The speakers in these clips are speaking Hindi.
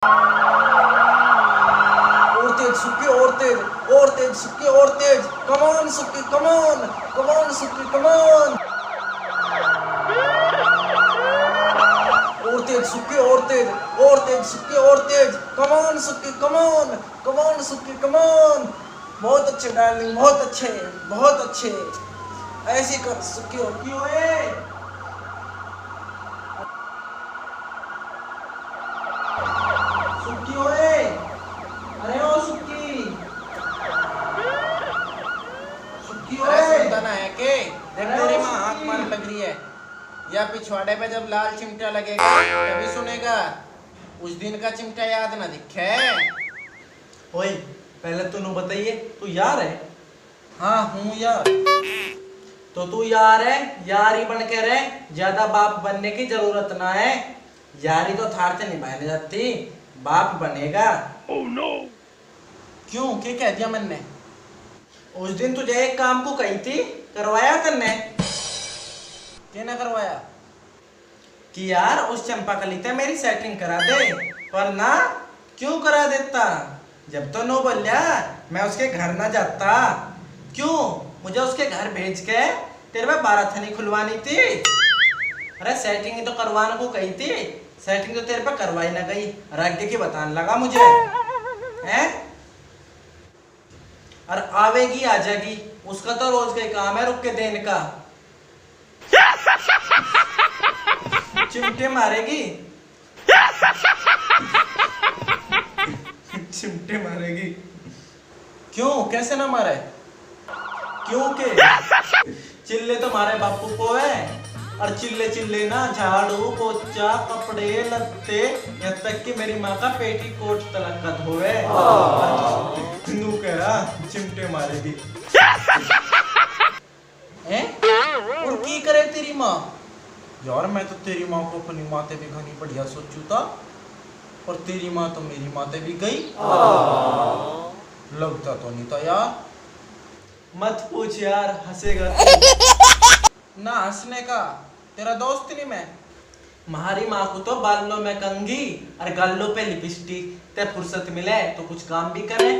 और तेज सुक्की, और तेज, और तेज सुक्की, और तेज। कम ऑन सुक्की, कम ऑन, कम ऑन सुक्की, कम ऑन। और तेज सुक्की, और तेज, और तेज सुक्की, और तेज। कम ऑन सुक्की, कम ऑन, कम ऑन सुक्की, कम ऑन। बहुत अच्छे डार्लिंग, बहुत अच्छे, बहुत अच्छे। ऐसे कर सुक्की, होती ओए। सुक्की ओए, अरे ओ सुक्की, सुक्की ओए। सुनता ना है के देख तेरी माँ आँख मारने लग रही है। या पिछवाड़े पे जब लाल चिमटा लगेगा तभी सुनेगा। उस दिन का चिमटा याद ना दिखे। ओए पहले तूने बताइए, तू यार है? हाँ हूँ यार। तो तू यार है, यार ही बन के रहे, ज्यादा बाप बनने की जरूरत ना है। यारी तो थार से निभाने जाती, बाप बनेगा। Oh no! क्यों, क्या कह दिया मैंने? उस दिन तुझे एक काम को कही थी, करवाया तन्ने? क्या ना करवाया? कि यार उस चंपाकली से मेरी सेटिंग करा दे, पर ना क्यों करा देता? जब तो नो बोलिया मैं उसके घर ना जाता। क्यों, मुझे उसके घर भेज के तेरे पे बाराथनी खुलवानी थी? अरे सेटिंग ही तो करवाने को कही थी, सेटिंग तो तेरे पे करवाई ना गई, राज्य की बताने लगा मुझे हैं। और आवेगी आ जाएगी, उसका तो रोज का ही काम है रुक के देने का। चिमटे मारेगी, चिमटे मारेगी। क्यों, कैसे ना मारे? क्यों के चिल्ले तो मारे बापू को है, और चिल्ले चिल्ले ना झाड़ू पोछा कपड़े लत्ते, यहाँ तक कि मेरी माँ का पेटीकोट तलक का धोए। नू कह रहा चिमटे मारेगी हैं? और की करे तेरी माँ? यार मैं तो तेरी माँ को अपनी माते भी घनी बढ़िया सोचू था, और तेरी माँ तो मेरी माते भी गई। लगता तो नहीं था यार। मत पूछ यार, हंसेगा। ना हंसने का, तेरा दोस्त नहीं मैं। हमारी माँ को तो बालों में कंघी और गालों पे लिपस्टिक, ते फुर्सत मिले तो कुछ काम भी करे।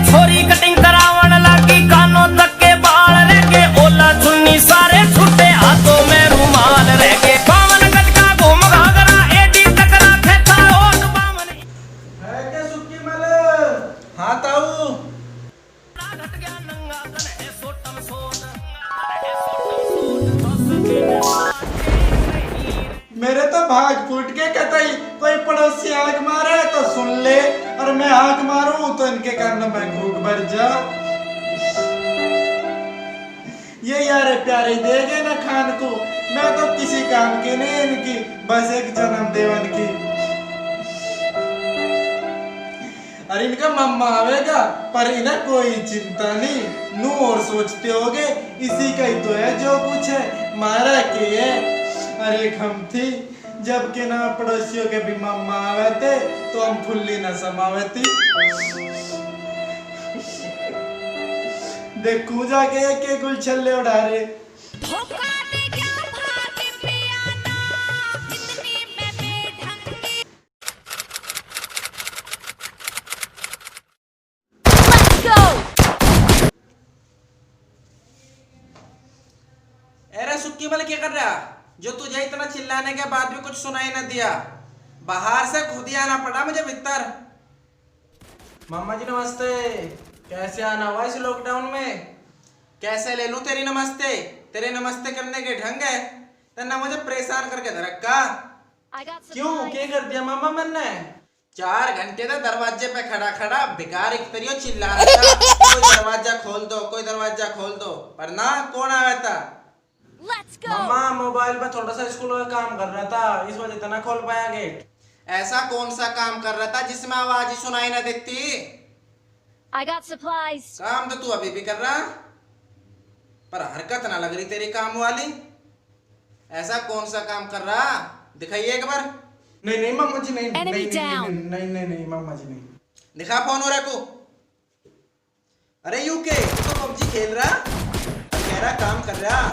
छोरी कटिंग करावन लागी, कानों तक के बाल रह के, ओला चुन्नी सारे छुट्टे, हाथों में रुमाल रह के, बावन गज का घूम घाघरा, एडी तकरा खेता ओट बावन। है क्या सुक्की मल? हाँ ताऊ। घट गया नंगा तन है सोटम सोट, है सोटम सोट। मेरे तो भाग फूट के कतई कोई पड़ोसी आंख मारे तो सुन ले, और मैं आंख मारूं तो इनके कानों में घूक भर जा। ये यार प्यारे देगे ना खान को, मैं तो किसी काम की नहीं इनकी, बस एक जन्म देवन की। अरे इनका मम्मा आवेगा, पर इन्हें कोई चिंता नहीं। नू और सोचते होगे इसी का ही तो है जो कुछ है, मारा के है। अरे हम थी जबकि ना पड़ोसियों के भी मम्मा आवे थे, तो हम फुल्ली न समावे थी। देखू जाके एक गुल छल्ले उड़ा रहे। अरे सुक्की मल क्या कर रहा, जो तुझे इतना चिल्लाने के बाद भी कुछ सुनाई न दिया? बाहर से खुद ही आना पड़ा मुझे भीतर। मामा जी नमस्ते। कैसे आना हुआ इस लॉकडाउन में? कैसे ले लूं तेरी नमस्ते? तेरे नमस्ते करने के ढंग है, तन्ना मुझे परेशान करके धरक्का। क्यों, क्या कर दिया मामा मैंने? 4 घंटे तक दरवाजे पे खड़ा खड़ा बेकार एक तरियो चिल्ला रहा था, कोई दरवाजा खोल दो, कोई दरवाजा खोल दो, पर ना कौन आया था? मामा मोबाइल पे थोड़ा सा स्कूल का काम कर रहा था, इस वजह से ना खोल पाया गेट। ऐसा कौन सा काम कर रहा था जिसमें आवाज ही सुनाई ना देती? I got supplies. काम तो तू अभी भी कर रहा, पर हरकत ना लग रही तेरी काम वाली। ऐसा कौन सा काम कर रहा, दिखाइए एक बार। नहीं नहीं मामा जी, नहीं नहीं Enemy नहीं down. नहीं नहीं नहीं नहीं मामा जी नहीं। दिखा फोन हो रहा को। अरे यूके तू तो पबजी खेल रहा, कह रहा काम कर रहा,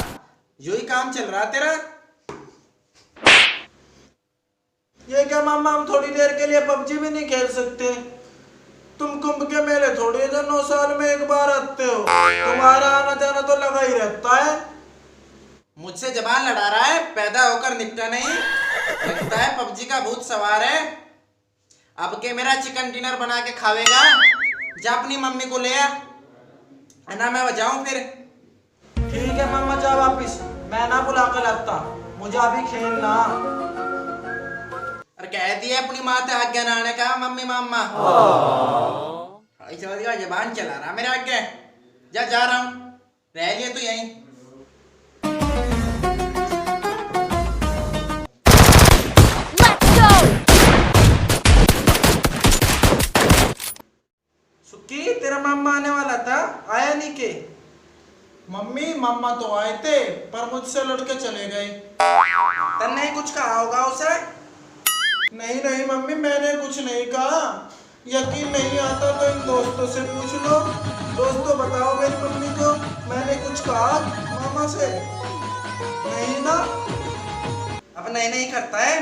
यो ही काम चल रहा तेरा। ये क्या मामा, हम थोड़ी देर के लिए पबजी भी नहीं खेल सकते? तुम कुंभ के मेले थोड़ी जो 9 साल में एक बार आते हो, तुम्हारा आना जाना तो लगा ही रहता है। मुझसे जबान लड़ा रहा है, पैदा होकर निपटा नहीं। लगता है पबजी का भूत सवार है। अब के मेरा चिकन डिनर बना के खावेगा? जा अपनी मम्मी को ले आ, ना मैं बजाऊं फिर। ठीक है मामा, जा वापिस, मैं ना बुला कर लाता, मुझे अभी खेलना। और कह दिया अपनी माँ से आज्ञा ना आने का, मम्मी मामा। ऐसा जबान चला रहा मेरे आगे। जा रहा हूँ, रह लिए तो यहीं। Let's go! सुक्की, तेरा मामा आने वाला था, आया नहीं के? मम्मी, मामा तो आए थे पर मुझसे लड़के चले गए। तन्ने कुछ कहा होगा उसे? नहीं मम्मी, मैंने कुछ नहीं कहा। यकीन नहीं आता तो इन दोस्तों से पूछ लो। दोस्तों बताओ मेरी मम्मी को मैंने कुछ कहा मामा से? नहीं ना? अब नहीं करता है।